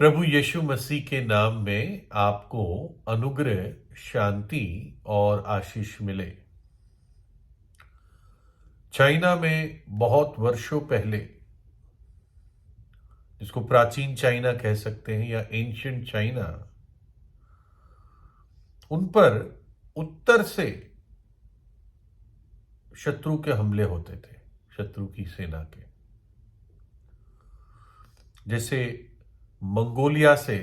प्रभु यीशु मसीह के नाम में आपको अनुग्रह, शांति और आशीष मिले। चाइना में बहुत वर्षों पहले, जिसको प्राचीन चाइना कह सकते हैं या एंशिएंट चाइना, उन पर उत्तर से शत्रु के हमले होते थे, शत्रु की सेना के। जैसे मंगोलिया से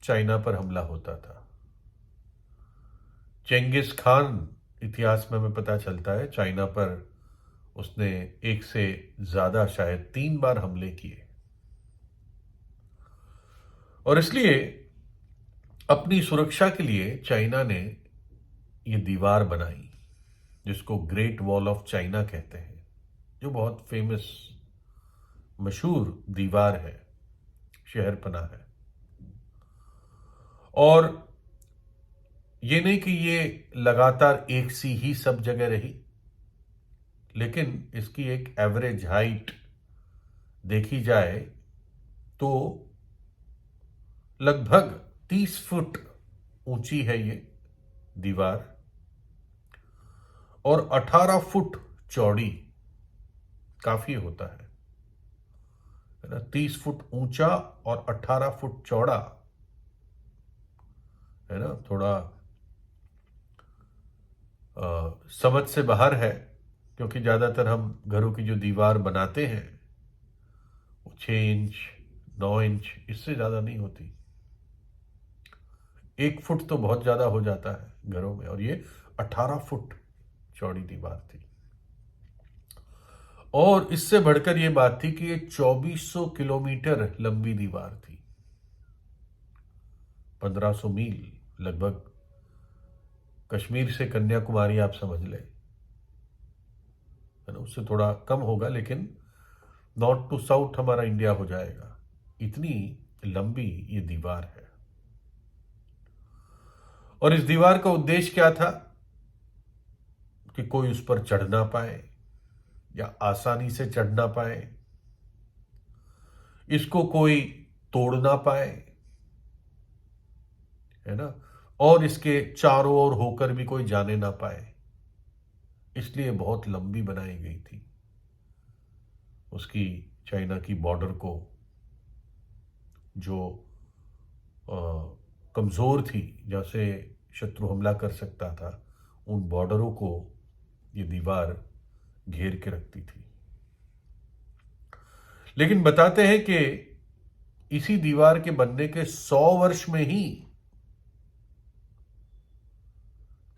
चाइना पर हमला होता था। चेंगिस खान, इतिहास में हमें पता चलता है, चाइना पर उसने एक से ज्यादा, शायद 3 बार हमले किए। और इसलिए अपनी सुरक्षा के लिए चाइना ने यह दीवार बनाई, जिसको ग्रेट वॉल ऑफ चाइना कहते हैं, जो बहुत फेमस, मशहूर दीवार है, शहरपना है। और ये नहीं कि ये लगातार एक सी ही सब जगह रही, लेकिन इसकी एक एवरेज हाइट देखी जाए तो लगभग 30 फुट ऊंची है ये दीवार और 18 फुट चौड़ी। काफी होता है ना, 30 फुट ऊंचा और 18 फुट चौड़ा, है ना। थोड़ा समझ से बाहर है, क्योंकि ज्यादातर हम घरों की जो दीवार बनाते हैं वो 6 इंच 9 इंच, इससे ज्यादा नहीं होती। 1 फुट तो बहुत ज्यादा हो जाता है घरों में, और ये 18 फुट चौड़ी दीवार थी। और इससे बढ़कर यह बात थी कि ये 2400 किलोमीटर लंबी दीवार थी। 1500 मील लगभग। कश्मीर से कन्याकुमारी आप समझ ले, है ना, उससे थोड़ा कम होगा, लेकिन नॉर्थ टू साउथ हमारा इंडिया हो जाएगा। इतनी लंबी ये दीवार है। और इस दीवार का उद्देश्य क्या था? कि कोई उस पर चढ़ ना पाए या आसानी से चढ़ ना पाए, इसको कोई तोड़ ना पाए, है ना, और इसके चारों ओर होकर भी कोई जाने ना पाए। इसलिए बहुत लंबी बनाई गई थी। उसकी, चाइना की बॉर्डर को, जो कमजोर थी, जैसे शत्रु हमला कर सकता था, उन बॉर्डरों को ये दीवार घेर के रखती थी। लेकिन बताते हैं कि इसी दीवार के बनने के 100 वर्ष में ही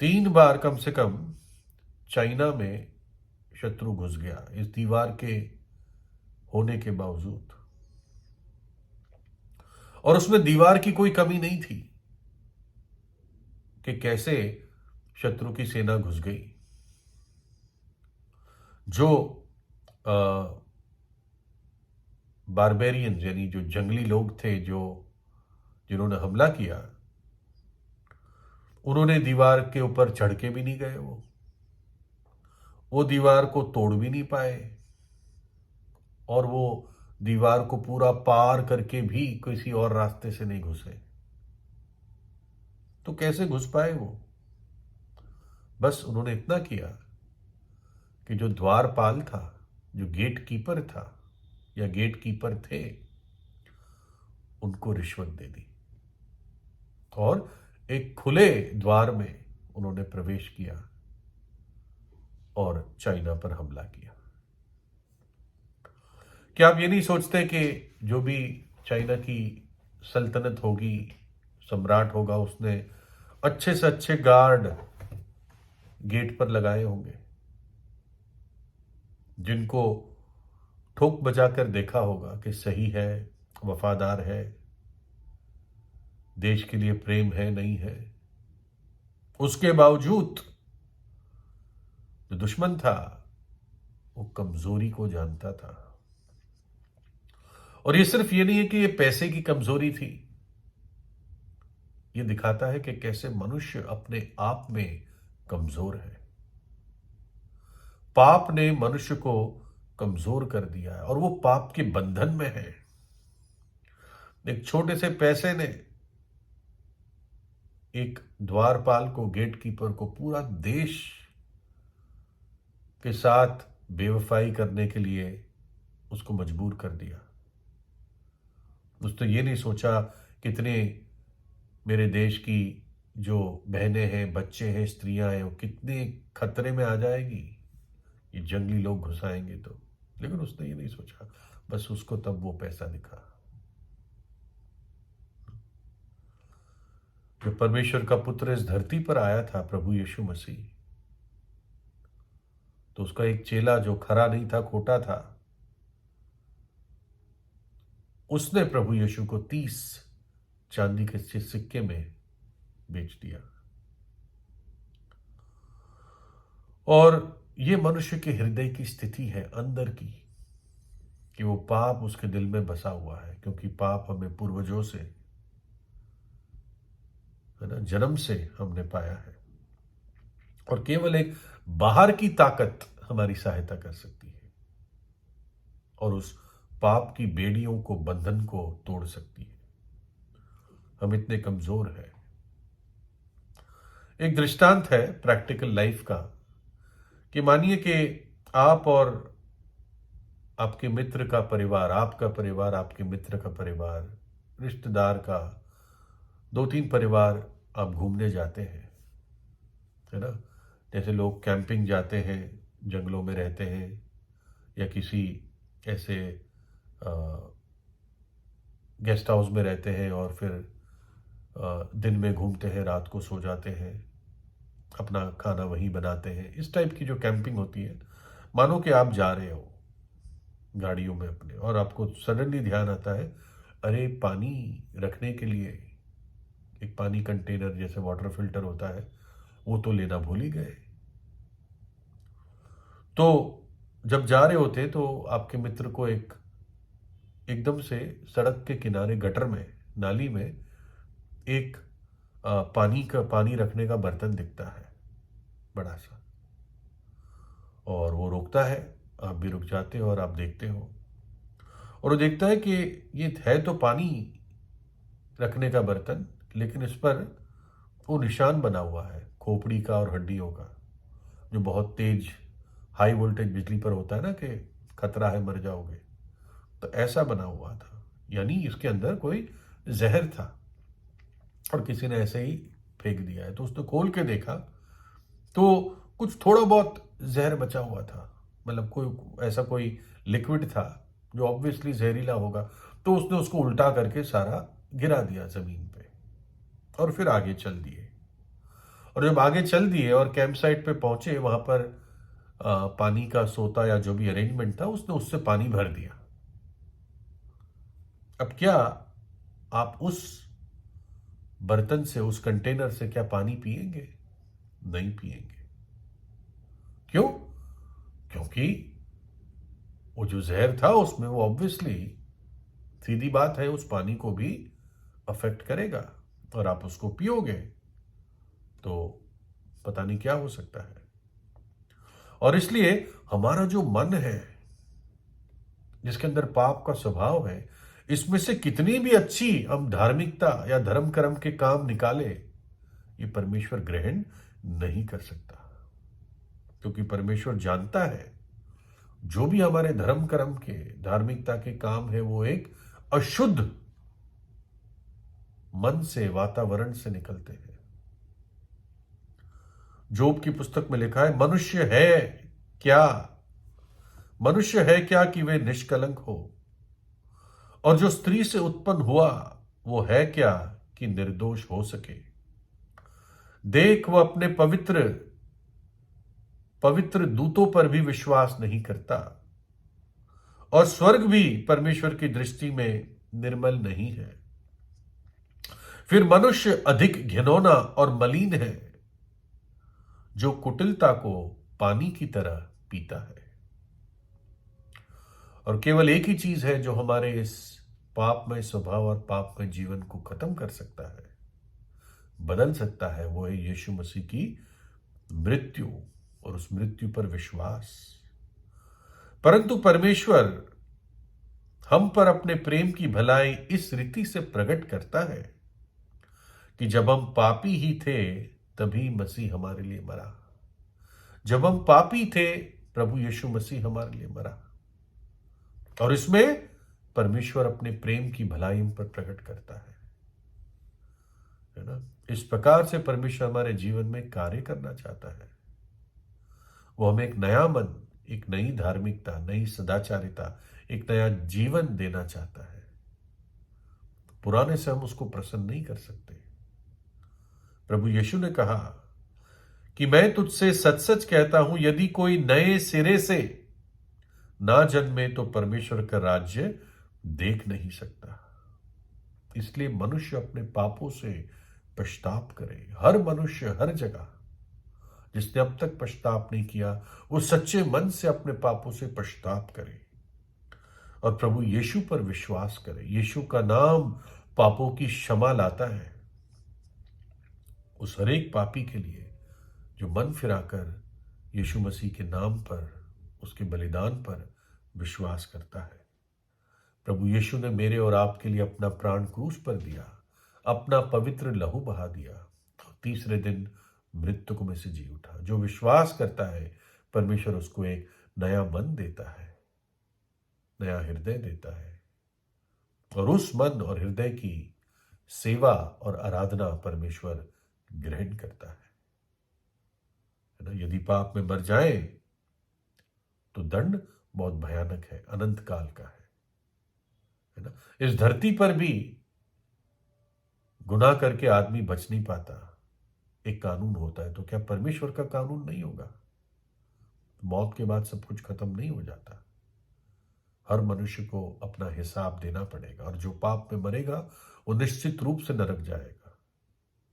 3 बार कम से कम चाइना में शत्रु घुस गया, इस दीवार के होने के बावजूद। और उसमें दीवार की कोई कमी नहीं थी कि कैसे शत्रु की सेना घुस गई। जो बारबेरियन, यानी जो जंगली लोग थे, जिन्होंने हमला किया, उन्होंने दीवार के ऊपर चढ़ के भी नहीं गए। वो दीवार को तोड़ भी नहीं पाए, और वो दीवार को पूरा पार करके भी किसी और रास्ते से नहीं घुसे। तो कैसे घुस पाए वो? बस उन्होंने इतना किया कि जो द्वारपाल था, जो गेट कीपर था या गेट कीपर थे, उनको रिश्वत दे दी और एक खुले द्वार में उन्होंने प्रवेश किया और चाइना पर हमला किया। क्या आप ये नहीं सोचते कि जो भी चाइना की सल्तनत होगी, सम्राट होगा, उसने अच्छे से अच्छे गार्ड गेट पर लगाए होंगे, जिनको ठोक बजाकर देखा होगा कि सही है, वफादार है, देश के लिए प्रेम है, नहीं है। उसके बावजूद जो दुश्मन था, वो कमजोरी को जानता था। और ये सिर्फ ये नहीं है कि ये पैसे की कमजोरी थी, ये दिखाता है कि कैसे मनुष्य अपने आप में कमजोर है। पाप ने मनुष्य को कमजोर कर दिया है और वो पाप के बंधन में है। एक छोटे से पैसे ने एक द्वारपाल को, गेट कीपर को, पूरा देश के साथ बेवफाई करने के लिए उसको मजबूर कर दिया। उसने तो ये नहीं सोचा कितने मेरे देश की जो बहनें हैं, बच्चे हैं, स्त्रियां हैं, वो कितने खतरे में आ जाएगी ये जंगली लोग घुसाएंगे तो। लेकिन उसने ये नहीं सोचा, बस उसको तब वो पैसा दिखा। जो परमेश्वर का पुत्र इस धरती पर आया था, प्रभु यीशु मसीह, तो उसका एक चेला जो खरा नहीं था, खोटा था, उसने प्रभु यीशु को 30 चांदी के सिक्के में बेच दिया। और ये मनुष्य के हृदय की स्थिति है अंदर की, कि वो पाप उसके दिल में बसा हुआ है, क्योंकि पाप हमें पूर्वजों से, है ना, जन्म से हमने पाया है। और केवल एक बाहर की ताकत हमारी सहायता कर सकती है और उस पाप की बेड़ियों को, बंधन को तोड़ सकती है। हम इतने कमजोर हैं। एक दृष्टांत है प्रैक्टिकल लाइफ का, कि मानिए कि आप और आपके मित्र का परिवार, आपका परिवार, आपके मित्र का परिवार, रिश्तेदार का 2-3 परिवार, आप घूमने जाते हैं, है ना। जैसे लोग कैंपिंग जाते हैं, जंगलों में रहते हैं, या किसी ऐसे गेस्ट हाउस में रहते हैं और फिर दिन में घूमते हैं, रात को सो जाते हैं, अपना खाना वहीं बनाते हैं। इस टाइप की जो कैंपिंग होती है, मानो कि आप जा रहे हो गाड़ियों में अपने, और आपको सडनली ध्यान आता है, अरे पानी रखने के लिए एक पानी कंटेनर जैसे वाटर फिल्टर होता है, वो तो लेना भूल ही गए। तो जब जा रहे होते तो आपके मित्र को एकदम से सड़क के किनारे गटर में, नाली में एक पानी रखने का बर्तन दिखता है, बड़ा सा, और वो रोकता है। आप भी रुक जाते हो और आप देखते हो, और वो देखता है कि ये है तो पानी रखने का बर्तन, लेकिन इस पर वो निशान बना हुआ है खोपड़ी का और हड्डियों का, जो बहुत तेज हाई वोल्टेज बिजली पर होता है ना, कि खतरा है, मर जाओगे। तो ऐसा बना हुआ था, यानी इसके अंदर कोई जहर था और किसी ने ऐसे ही फेंक दिया है। तो उसने खोल के देखा तो कुछ थोड़ा बहुत जहर बचा हुआ था, मतलब कोई ऐसा कोई लिक्विड था जो ऑब्वियसली जहरीला होगा। तो उसने उसको उल्टा करके सारा गिरा दिया जमीन पे और फिर आगे चल दिए। और जब आगे चल दिए और कैंप साइट पे पहुंचे, वहां पर पानी का सोता या जो भी अरेंजमेंट था, उसने उससे पानी भर दिया। अब क्या आप उस बर्तन से, उस कंटेनर से क्या पानी पिएंगे? नहीं पिएंगे। क्यों? क्योंकि वो जो जहर था उसमें, वो ऑब्वियसली, सीधी बात है, उस पानी को भी अफेक्ट करेगा, और आप उसको पियोगे तो पता नहीं क्या हो सकता है। और इसलिए हमारा जो मन है, जिसके अंदर पाप का स्वभाव है, इसमें से कितनी भी अच्छी हम धार्मिकता या धर्म कर्म के काम निकाले, ये परमेश्वर ग्रहण नहीं कर सकता। क्योंकि परमेश्वर जानता है जो भी हमारे धर्म कर्म के, धार्मिकता के काम है, वो एक अशुद्ध मन से, वातावरण से निकलते हैं। जोब की पुस्तक में लिखा है, क्या मनुष्य है क्या कि वे निष्कलंक हो, और जो स्त्री से उत्पन्न हुआ वो है क्या कि निर्दोष हो सके। देख, वह अपने पवित्र पवित्र दूतों पर भी विश्वास नहीं करता, और स्वर्ग भी परमेश्वर की दृष्टि में निर्मल नहीं है। फिर मनुष्य अधिक घिनौना और मलिन है, जो कुटिलता को पानी की तरह पीता है। और केवल एक ही चीज है जो हमारे इस पापमय स्वभाव और पापमय जीवन को खत्म कर सकता है, बदल सकता है, वो है यीशु मसीह की मृत्यु और उस मृत्यु पर विश्वास। परंतु परमेश्वर हम पर अपने प्रेम की भलाई इस रीति से प्रकट करता है कि जब हम पापी ही थे तभी मसीह हमारे लिए मरा। जब हम पापी थे प्रभु यीशु मसीह हमारे लिए मरा, और इसमें परमेश्वर अपने प्रेम की भलाई हम पर प्रकट करता है ना। इस प्रकार से परमेश्वर हमारे जीवन में कार्य करना चाहता है। वो हमें एक नया मन, एक नई धार्मिकता, नई सदाचारिता, एक नया जीवन देना चाहता है। पुराने से हम उसको प्रसन्न नहीं कर सकते। प्रभु यीशु ने कहा कि मैं तुझसे सच सच कहता हूं, यदि कोई नए सिरे से ना जन्मे तो परमेश्वर का राज्य देख नहीं सकता। इसलिए मनुष्य अपने पापों से पश्चाताप करे। हर मनुष्य हर जगह जिसने अब तक पश्चाताप नहीं किया, वो सच्चे मन से अपने पापों से पश्चाताप करे और प्रभु यीशु पर विश्वास करे। यीशु का नाम पापों की क्षमा लाता है। उस हरेक पापी के लिए जो मन फिराकर यीशु मसीह के नाम पर, उसके बलिदान पर विश्वास करता है। प्रभु यीशु ने मेरे और आपके लिए अपना प्राण क्रूस पर दिया, अपना पवित्र लहू बहा दिया, और तीसरे दिन मृत्यु में से जी उठा। जो विश्वास करता है परमेश्वर उसको एक नया मन देता है, नया हृदय देता है, और उस मन और हृदय की सेवा और आराधना परमेश्वर ग्रहण करता है ना। यदि पाप में मर जाए तो दंड बहुत भयानक है, अनंत काल का है ना। इस धरती पर भी गुनाह करके आदमी बच नहीं पाता। एक कानून होता है, तो क्या परमेश्वर का कानून नहीं होगा? मौत के बाद सब कुछ खत्म नहीं हो जाता। हर मनुष्य को अपना हिसाब देना पड़ेगा, और जो पाप में मरेगा वो निश्चित रूप से नरक जाएगा।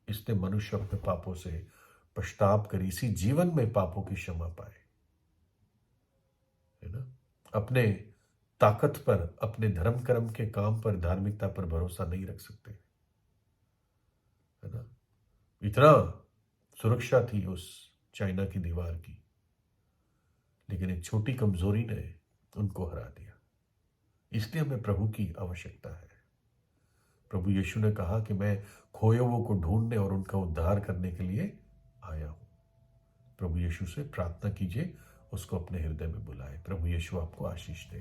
इसलिए मनुष्य अपने पापों से पश्चाताप कर इसी जीवन में पापों की क्षमा पाए, है ना। अपने ताकत पर, अपने धर्म कर्म के काम पर, धार्मिकता पर भरोसा नहीं रख सकते, है ना। इतना सुरक्षा थी उस चाइना की दीवार की, लेकिन एक छोटी कमजोरी ने उनको हरा दिया। इसलिए हमें प्रभु की आवश्यकता है। प्रभु यीशु ने कहा कि मैं खोए हुओं को ढूंढने और उनका उद्धार करने के लिए आया हूं। प्रभु यीशु से प्रार्थना कीजिए, उसको अपने हृदय में बुलाए। प्रभु यीशु आपको आशीष दे।